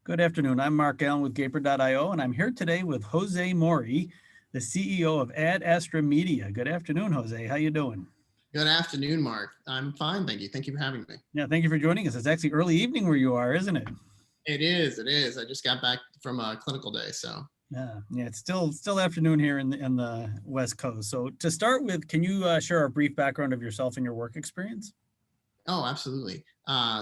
Good afternoon. I'm Mark Allen with Gaper.io, and I'm here today with Jose Morey, the CEO of Ad Astra Media. Good afternoon, Jose. How you doing? Good afternoon, Mark. I'm fine, thank you. Thank you for having me. Yeah, thank you for joining us. It's actually early evening where you are, isn't it? It is. It is. I just got back from a clinical day, so. Yeah, it's still afternoon here in the West Coast. So to start with, can you share a brief background of yourself and your work experience? Oh, absolutely.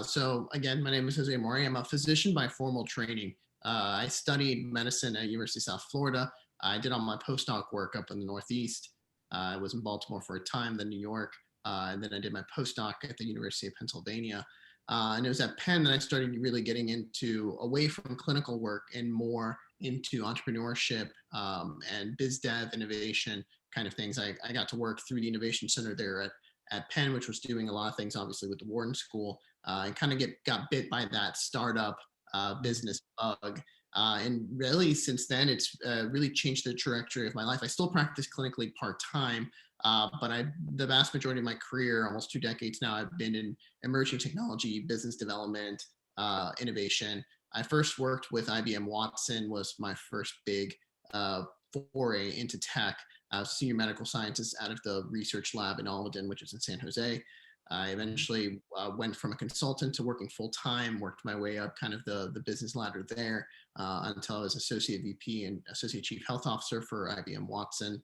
So again, my name is Jose Morey. I'm a physician by formal training. I studied medicine at University of South Florida. I did all my postdoc work up in the Northeast. I was in Baltimore for a time, then New York, and then I did my postdoc at the University of Pennsylvania. And it was at Penn that I started really getting into away from clinical work and more into entrepreneurship and biz dev innovation kind of things. I got to work through the Innovation Center there at Penn, which was doing a lot of things, obviously, with the Wharton School, and kind of got bit by that startup business bug. And really, since then, it's really changed the trajectory of my life. I still practice clinically part time, but the vast majority of my career, almost 2 decades now, I've been in emerging technology, business development, innovation. I first worked with IBM Watson, was my first big foray into tech. Senior medical scientist out of the research lab in Almaden, which is in San Jose. I eventually went from a consultant to working full time, worked my way up kind of the business ladder there until I was associate VP and associate chief health officer for IBM Watson.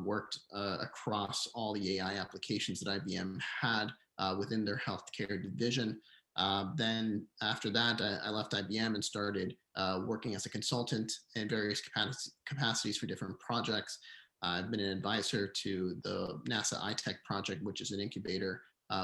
Worked across all the AI applications that IBM had within their healthcare division. Then after that, I left IBM and started working as a consultant in various capacities for different projects. I've been an advisor to the NASA iTech project, which is an incubator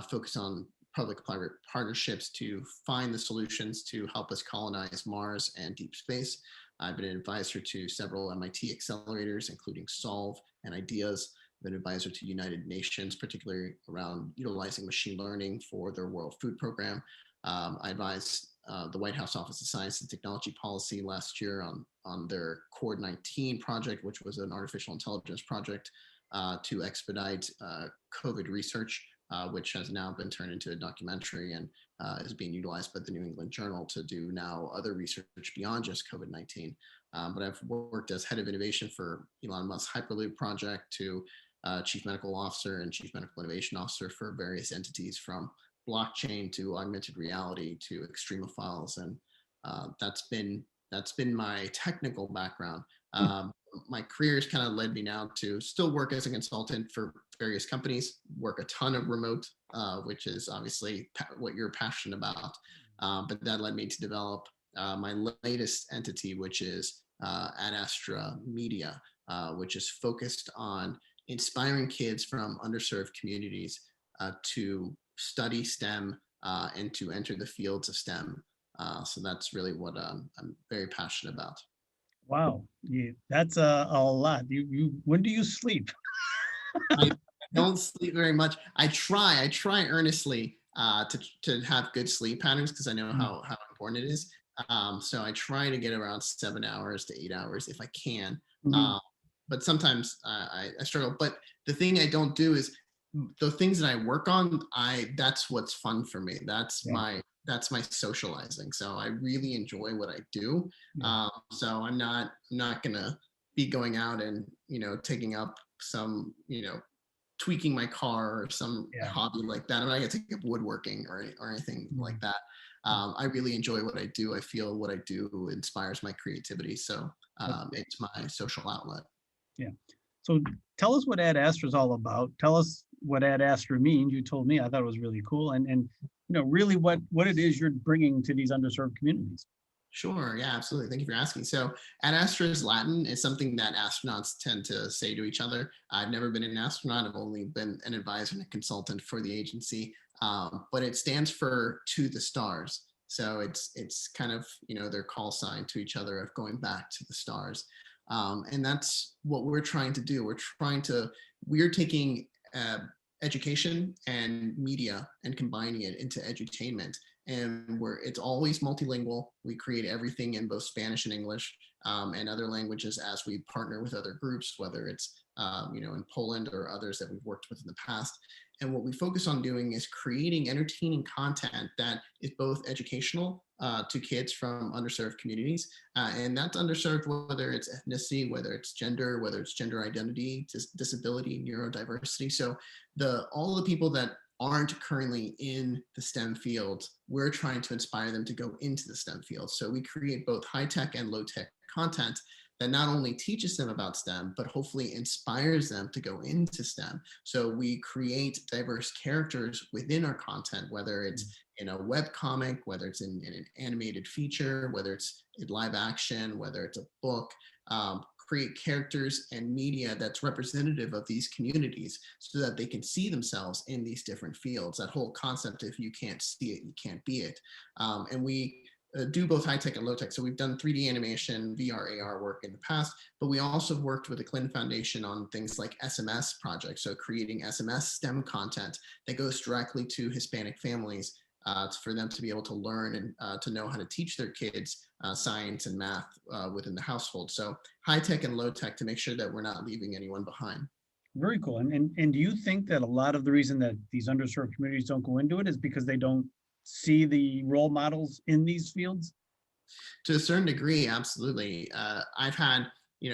focused on public-private partnerships to find the solutions to help us colonize Mars and deep space. I've been an advisor to several MIT accelerators, including Solve and Ideas. I've been an advisor to United Nations, particularly around utilizing machine learning for their World Food Program. I advised the White House Office of Science and Technology Policy last year on their Cord 19 project, which was an artificial intelligence project to expedite COVID research, which has now been turned into a documentary and is being utilized by the New England Journal to do now other research beyond just COVID-19. But I've worked as head of innovation for Elon Musk's Hyperloop project to chief medical officer and chief medical innovation officer for various entities from blockchain to augmented reality to extremophiles, and that's been my technical background. My career has kind of led me now to still work as a consultant for various companies, work a ton of remote, which is obviously what you're passionate about. But that led me to develop my latest entity, which is Ad Astra Media, which is focused on inspiring kids from underserved communities to study STEM and to enter the fields of STEM. So that's really what I'm very passionate about. Wow, that's a lot. When do you sleep? I don't sleep very much. I try earnestly to have good sleep patterns because I know how important it is. So I try to get around 7 hours to 8 hours if I can. Mhm. But sometimes I struggle. But the thing I don't do is the things that I work on. That's what's fun for me. Yeah, That's my socializing. So I really enjoy what I do. yeah, So I'm not gonna be going out and taking up some tweaking my car or some yeah. hobby like that. I'm not gonna take up woodworking or anything like Mhm. that. I really enjoy what I do. I feel what I do inspires my creativity. So That's great. it's my social outlet. Yeah. So tell us what Ad Astra is all about. Tell us what Ad Astra means. You told me. I thought it was really cool, and really what it is you're bringing to these underserved communities. Sure. Yeah, absolutely. Thank you for asking. So, ad astra is Latin. It's something that astronauts tend to say to each other. I've never been an astronaut. I've only been an advisor and a consultant for the agency. But it stands for "to the stars." So it's kind of their call sign to each other of going back to the stars, and that's what we're trying to do. We're taking education and media and combining it into edutainment, and it's always multilingual. We create everything in both Spanish and English, and other languages as we partner with other groups, whether it's in Poland or others that we've worked with in the past. And what we focus on doing is creating entertaining content that is both educational to kids from underserved communities. And that's underserved, whether it's ethnicity, whether it's gender, whether it's gender identity, disability, neurodiversity. So all the people that aren't currently in the STEM field, we're trying to inspire them to go into the STEM field. So we create both high tech and low tech content that not only teaches them about STEM, but hopefully inspires them to go into STEM. So we create diverse characters within our content, whether it's in a web comic, whether it's in an animated feature, whether it's in live action, whether it's a book. Create characters and media that's representative of these communities so that they can see themselves in these different fields. That whole concept, if you can't see it, you can't be it. And we do both high tech and low tech. So we've done 3D animation, VR, AR work in the past, but we also worked with the Clinton Foundation on things like SMS projects. So creating SMS STEM content that goes directly to Hispanic families for them to be able to learn and to know how to teach their kids science and math within the household. So high tech and low tech to make sure that we're not leaving anyone behind. Very cool. And do you think that a lot of the reason that these underserved communities don't go into it is because they don't see the role models in these fields? To a certain degree, absolutely. I've had,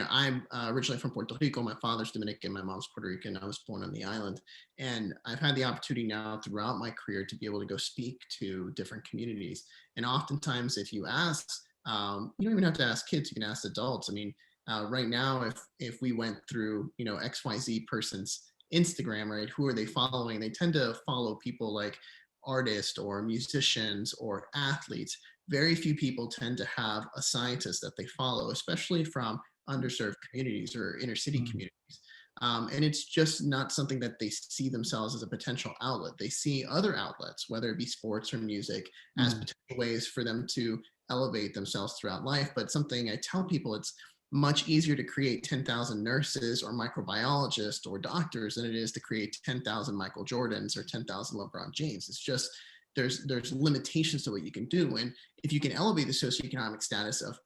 I'm originally from Puerto Rico. My father's Dominican, my mom's Puerto Rican. I was born on the island. And I've had the opportunity now throughout my career to be able to go speak to different communities. And oftentimes, if you ask, you don't even have to ask kids, you can ask adults. I mean, right now, if we went through, XYZ person's Instagram, right, who are they following? They tend to follow people like artists or musicians or athletes. Very few people tend to have a scientist that they follow, especially from underserved communities or inner city communities. And it's just not something that they see themselves as a potential outlet. They see other outlets, whether it be sports or music, as potential ways for them to elevate themselves throughout life. But something I tell people, it's much easier to create 10,000 nurses or microbiologists or doctors than it is to create 10,000 Michael Jordans or 10,000 LeBron James. It's just there's limitations to what you can do. And if you can elevate the socioeconomic status of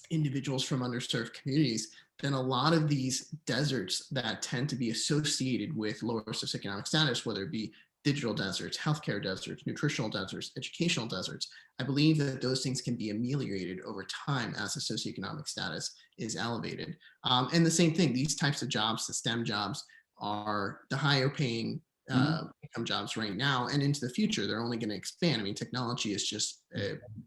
individuals from underserved communities, then a lot of these deserts that tend to be associated with lower socioeconomic status, whether it be digital deserts, healthcare deserts, nutritional deserts, educational deserts, I believe that those things can be ameliorated over time as the socioeconomic status is elevated. And the same thing, these types of jobs, the STEM jobs, are the higher paying income jobs right now, and into the future they're only going to expand. I mean, technology is just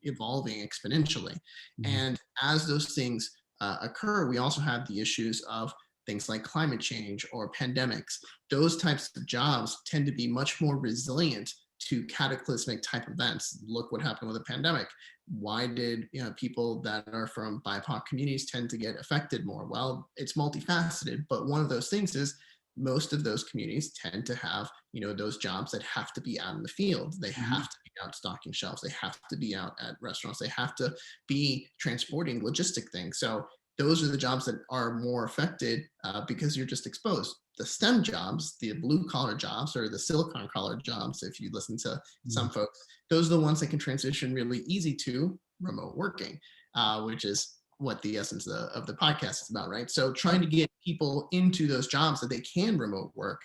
evolving exponentially, and as those things occur, we also have the issues of things like climate change or pandemics. Those types of jobs tend to be much more resilient to cataclysmic type events. Look what happened with the pandemic. Why did people that are from BIPOC communities tend to get affected more? Well, it's multifaceted, but one of those things is most of those communities tend to have, those jobs that have to be out in the field. They have to be out stocking shelves. They have to be out at restaurants. They have to be transporting logistic things. So those are the jobs that are more affected because you're just exposed. The STEM jobs, the blue collar jobs or the silicon collar jobs, if you listen to some folks, those are the ones that can transition really easy to remote working, which is what the essence of the podcast is about, right? So trying to get people into those jobs that they can remote work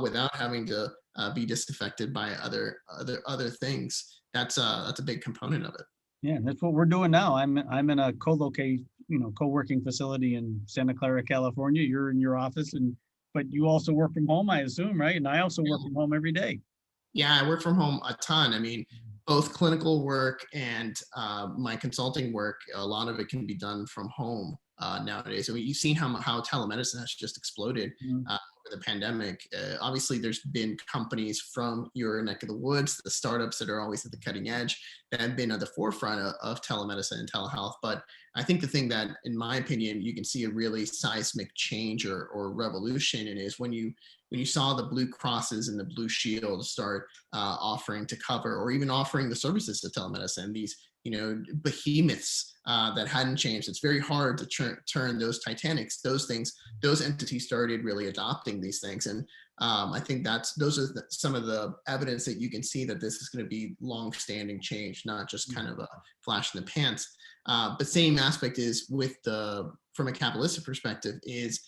without having to be disaffected by other things. That's a big component of it. Yeah, that's what we're doing now. I'm in a co-working facility in Santa Clara, California. You're in your office, but you also work from home, I assume, right? And I also work from home every day. Yeah, I work from home a ton. I mean, both clinical work and my consulting work, a lot of it can be done from home nowadays. I mean, you've seen how telemedicine has just exploded over the pandemic. Obviously, there's been companies from your neck of the woods, the startups that are always at the cutting edge, that have been at the forefront of telemedicine and telehealth. But I think the thing that, in my opinion, you can see a really seismic change or revolution in is when you saw the Blue Crosses and the Blue Shield start offering to cover or even offering the services of telemedicine, these behemoths that hadn't changed. It's very hard to turn those Titanics, those entities started really adopting these things. And I think those are some of the evidence that you can see that this is going to be long-standing change, not just kind of a flash in the pants. But same aspect is from a capitalistic perspective is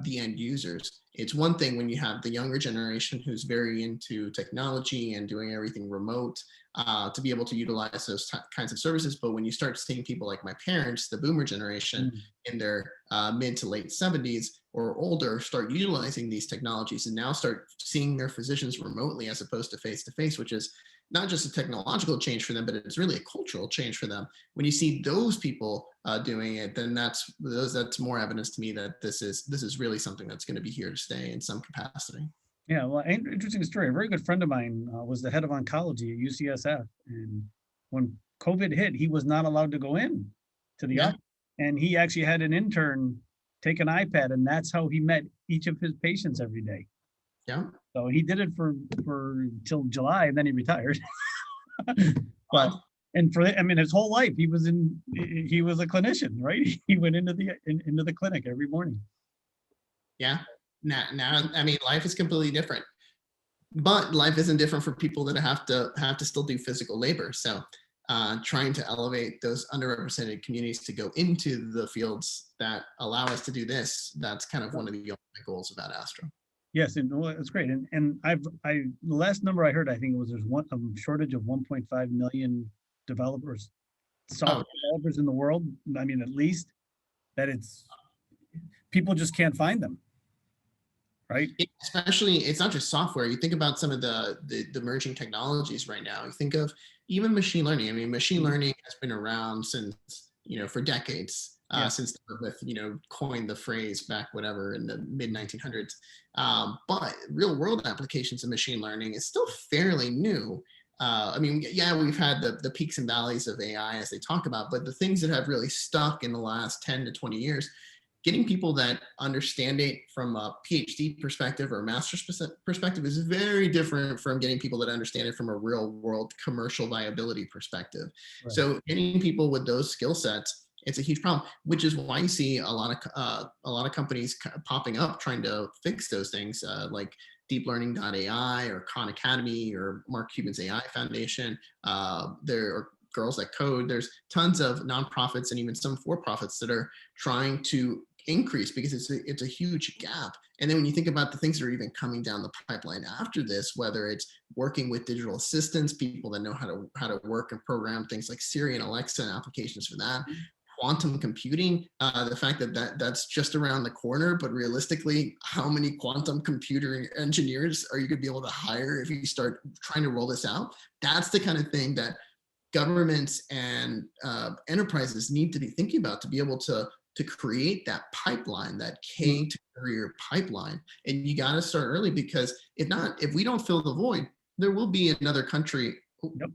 the end users. It's one thing when you have the younger generation who's very into technology and doing everything remote to be able to utilize those kinds of services. But when you start seeing people like my parents, the boomer generation Mm. in their mid to late 70s or older, start utilizing these technologies and now start seeing their physicians remotely as opposed to face, which is not just a technological change for them, but it's really a cultural change for them. When you see those people doing it, then that's more evidence to me that this is really something that's going to be here to stay in some capacity. Yeah, well, interesting story. A very good friend of mine was the head of oncology at UCSF, and when COVID hit, he was not allowed to go in to the Yeah, office, and he actually had an intern take an iPad, and that's how he met each of his patients every day. yeah. So he did it for till July, and then he retired. But Wow. and for I mean his whole life he was a clinician, right? He went into the clinic every morning. Yeah. Now, I mean, life is completely different. But life isn't different for people that have to still do physical labor. So trying to elevate those underrepresented communities to go into the fields that allow us to do this, that's kind of one of the ultimate goals of Ad Astra. Yes, and well, that's great. And the last number I heard, I think it was there's one a shortage of 1.5 million developers, Oh, software developers in the world. I mean, at least that it's people just can't find them, right? especially, it's not just software. You think about some of the emerging technologies right now. You think of even machine learning. I mean, machine Mhm. learning has been around since, for decades. Yeah, Since with coined the phrase back whatever in the mid 1900s, but real world applications of machine learning is still fairly new. I mean, yeah, we've had the peaks and valleys of AI as they talk about, but the things that have really stuck in the last 10 to 20 years, getting people that understand it from a PhD perspective or a master's perspective is very different from getting people that understand it from a real world commercial viability perspective. right. So getting people with those skill sets, it's a huge problem, which is why you see a lot of companies popping up trying to fix those things, like deeplearning.ai or Khan Academy or Mark Cuban's AI Foundation. There are Girls That Code. There's tons of nonprofits and even some for-profits that are trying to increase because it's a huge gap. And then when you think about the things that are even coming down the pipeline after this, whether it's working with digital assistants, people that know how to work and program things like Siri and Alexa and applications for that, quantum computing, the fact that's just around the corner, but realistically, how many quantum computer engineers are you going to be able to hire if you start trying to roll this out? That's the kind of thing that governments and enterprises need to be thinking about to be able to create that pipeline, that Mm. K to career pipeline. And you got to start early because if we don't fill the void, there will be another country Yep.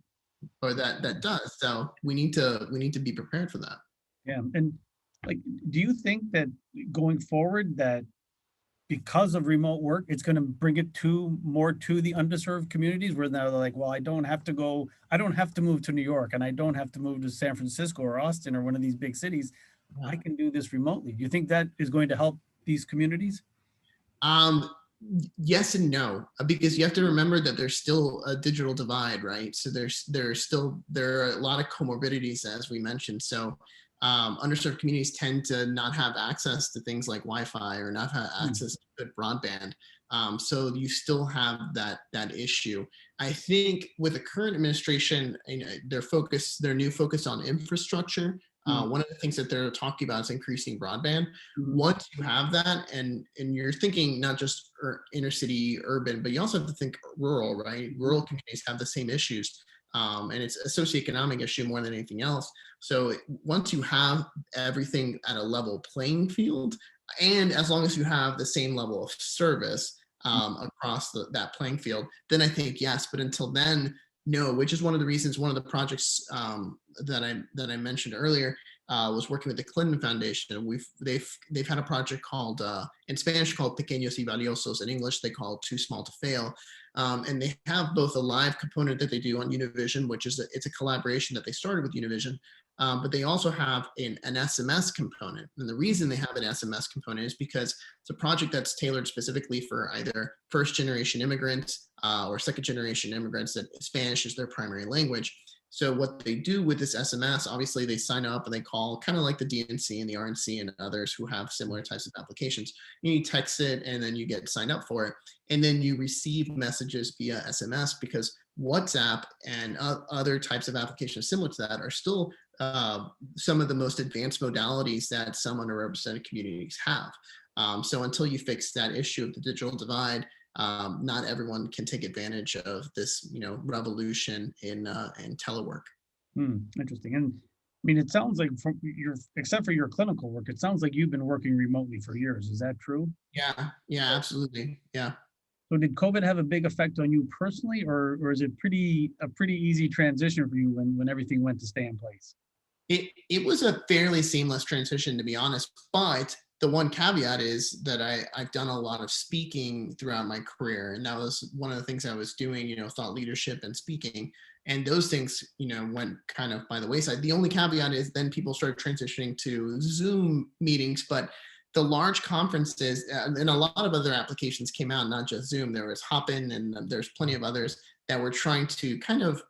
or that does. So we need to be prepared for that. Yeah. And like, do you think that going forward that because of remote work, it's going to bring it to more to the underserved communities where they're like, well, I don't have to move to New York and I don't have to move to San Francisco or Austin or one of these big cities. Yeah. I can do this remotely. Do you think that is going to help these communities? Um, yes and no, because you have to remember that there's still a digital divide, right? So there are a lot of comorbidities as we mentioned. So underserved communities tend to not have access to things like Wi-Fi or not have Hmm. access to good broadband. So you still have that issue. I think with the current administration, their new focus on infrastructure. Hmm. One of the things that they're talking about is increasing broadband. Hmm. Once you have that, and you're thinking not just inner city urban, but you also have to think rural, right? Rural communities have the same issues, and it's a socioeconomic issue more than anything else. So once you have everything at a level playing field, and as long as you have the same level of service across that playing field, then I think yes. But until then, no. Which is one of the reasons, one of the projects that I mentioned earlier was working with the Clinton Foundation. They've had a project called in Spanish called Pequeños y Valiosos. In English, they call it Too Small to Fail. And they have both a live component that they do on Univision, which is it's a collaboration that they started with Univision, but they also have an SMS component. And the reason they have an SMS component is because it's a project that's tailored specifically for either first generation immigrants or second generation immigrants that Spanish is their primary language. So what they do with this SMS, obviously they sign up and they call, kind of like the DNC and the RNC and others who have similar types of applications. You text it and then you get signed up for it. And then you receive messages via SMS, because WhatsApp and other types of applications similar to that are still some of the most advanced modalities that some underrepresented communities have. So until you fix that issue of the digital divide, not everyone can take advantage of this, revolution in telework. Interesting. And I mean, it sounds like from your, except for your clinical work, it sounds like you've been working remotely for years. Is that true? Yeah, absolutely. Yeah. So did COVID have a big effect on you personally, or is it a pretty easy transition for you when everything went to stay in place? It was a fairly seamless transition, to be honest. But the one caveat is that I've done a lot of speaking throughout my career, and that was one of the things I was doing. Thought leadership and speaking, and those things went kind of by the wayside. The only caveat is then people started transitioning to Zoom meetings, but the large conferences and a lot of other applications came out, not just Zoom. There was Hopin, and there's plenty of others that were trying to kind of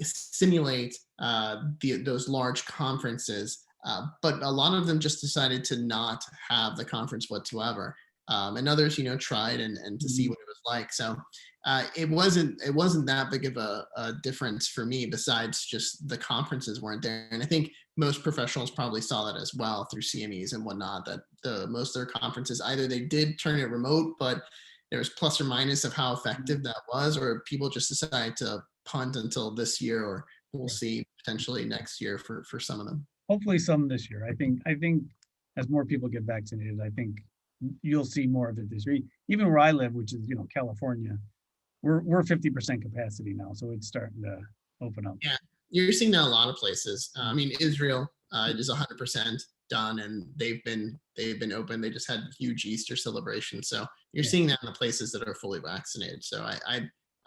simulate those large conferences, but a lot of them just decided to not have the conference whatsoever, and others, tried and to see Mhm. what it was like. So it wasn't that big of a difference for me. Besides, just the conferences weren't there, and I think most professionals probably saw that as well through CMEs and whatnot. That most of their conferences, either they did turn it remote, but there was plus or minus of how effective that was, or people just decided to punt until this year, or we'll Yeah. see potentially next year for some of them. Hopefully some this year. I think as more people get vaccinated, I think you'll see more of it this year. Even where I live, which is, California, we're 50% capacity now, so it's starting to open up. Yeah, you're seeing that a lot of places. I mean, Israel is 100% done, and they've been open. They just had huge Easter celebration, so you're Yeah. seeing that in the places that are fully vaccinated. So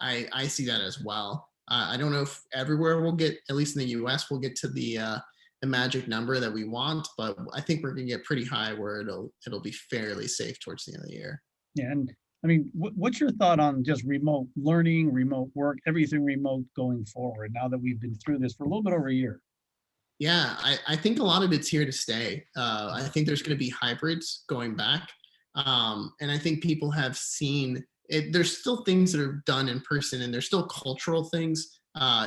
I see that as well. I don't know if everywhere we'll get, at least in the U.S., we'll get to the magic number that we want, but I think we're going to get pretty high where it'll be fairly safe towards the end of the year. Yeah, and I mean, what's your thought on just remote learning, remote work, everything remote going forward now that we've been through this for a little bit over a year? Yeah, I think a lot of it's here to stay. I think there's going to be hybrids going back. And I think people have seen it. There's still things that are done in person, and there's still cultural things,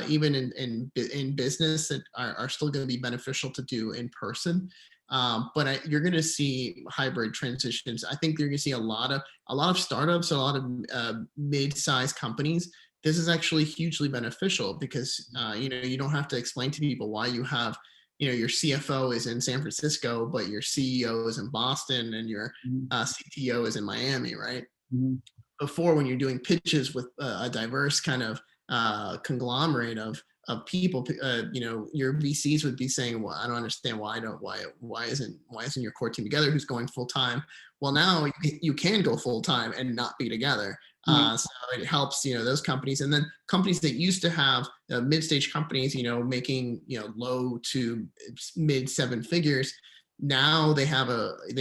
even in business, that are still going to be beneficial to do in person. But you're going to see hybrid transitions. I think you're going to see a lot of startups, a lot of mid-sized companies. This is actually hugely beneficial, because you don't have to explain to people why you have, your CFO is in San Francisco, but your CEO is in Boston, and your Mhm. CTO is in Miami, right? Mhm. Before, when you're doing pitches with a diverse kind of conglomerate of people, your VCs would be saying, "Well, I don't understand why isn't your core team together? Who's going full time?" Well, now you can go full time and not be together. Mhm. So it helps, those companies, and then companies that used to have mid-stage companies, making low to mid seven figures. Now they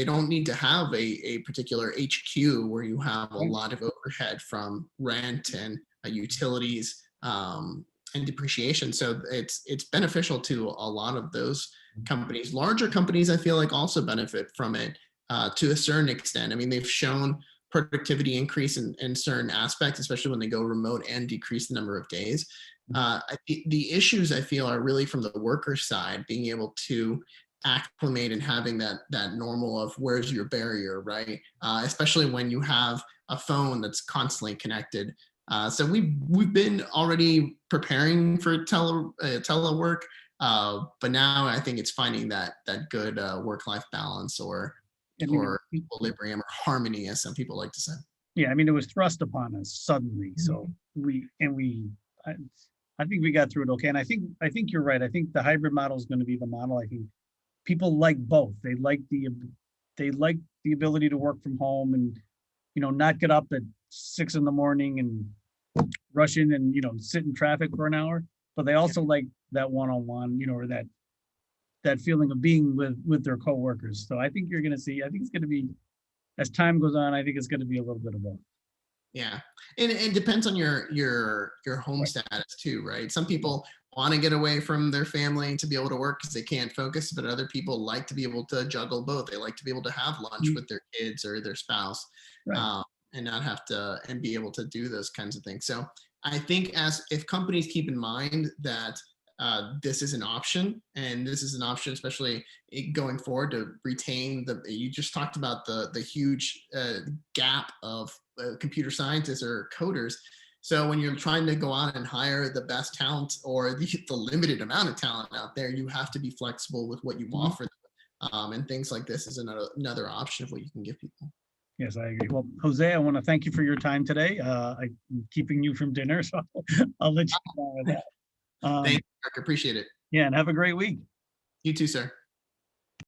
don't need to have a particular HQ where you have a Right. lot of overhead from rent and utilities, and depreciation. So it's beneficial to a lot of those companies. Larger companies, I feel like, also benefit from it to a certain extent. I mean, they've shown productivity increase in certain aspects, especially when they go remote and decrease the number of days. The issues, I feel, are really from the worker side, being able to acclimate and having that normal of where's your barrier, right? Especially when you have a phone that's constantly connected. So we've been already preparing for telework, but now I think it's finding that good work-life balance, or I mean, or equilibrium, or harmony, as some people like to say. yeah, I mean, it was thrust upon us suddenly. So I, I think we got through it okay. And I think you're right. I think the hybrid model is going to be the model. I think people like both. They like the ability to work from home and not get up at 6 in the morning and rush in and sit in traffic for an hour. But they also like that one-on-one, or that feeling of being with their coworkers. So I think you're going to see. I think it's going to be, as time goes on, I think it's going to be a little bit of both. Yeah, and it depends on your home Right. status too, right? Some people want to get away from their family to be able to work because they can't focus, but other people like to be able to juggle both. They like to be able to have lunch Mm, with their kids or their spouse, right. and not have to and be able to do those kinds of things. So I think as if companies keep in mind that this is an option, and this is an option, especially going forward to retain the. You just talked about the huge gap of computer scientists or coders. So when you're trying to go out and hire the best talent or the limited amount of talent out there, you have to be flexible with what you Mhm. offer them. And things like this is another option of what you can give people. Yes, I agree. Well, Jose, I want to thank you for your time today. I'm keeping you from dinner, so I'll let you know that. Thank you, Mark. Appreciate it. Yeah, and have a great week. You too, sir.